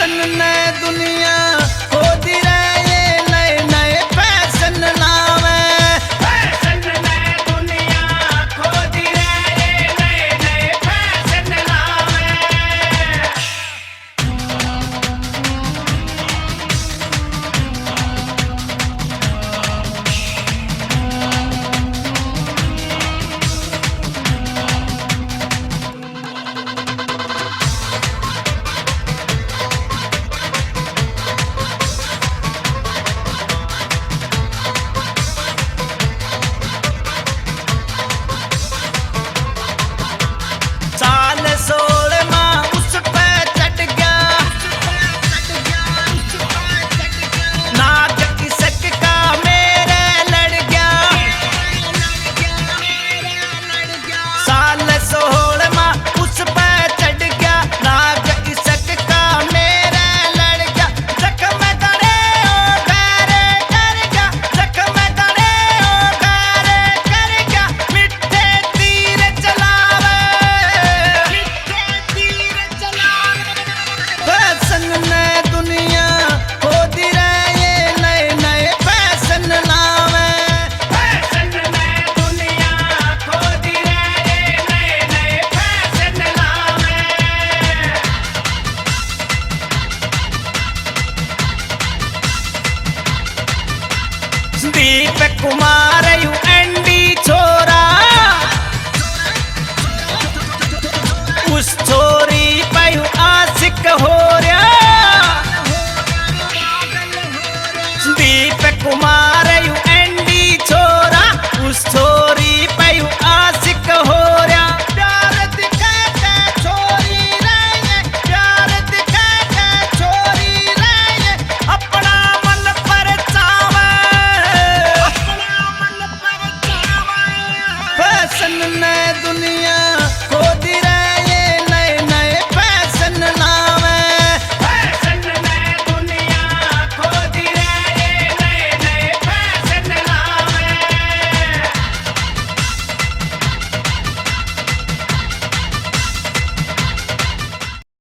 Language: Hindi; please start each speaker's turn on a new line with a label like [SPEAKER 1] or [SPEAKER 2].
[SPEAKER 1] फैशन ने दुनिया खोदी रहे, नए नए फैशन लावे।
[SPEAKER 2] फैशन ने दुनिया खोदी रहे, नए नए फैशन लावे।
[SPEAKER 1] साल 16वां उस पे चढ़ गया, नाक किसक का मेरे लड़ गया। साल 16वां उस पे चढ़ गया, नाक किसक का मेरे लड़ गया। जख्म गड़े ओ गहरे कर गया, जख्म गड़े ओ गहरे कर गया। मिठे तीर चलावे, फैशन ने दुनिया खोदी रहे, नए नए फैशन लावे।
[SPEAKER 2] फैशन ने दुनिया खोदी रहे, नए नए फैशन लावे।
[SPEAKER 1] दीप कुमार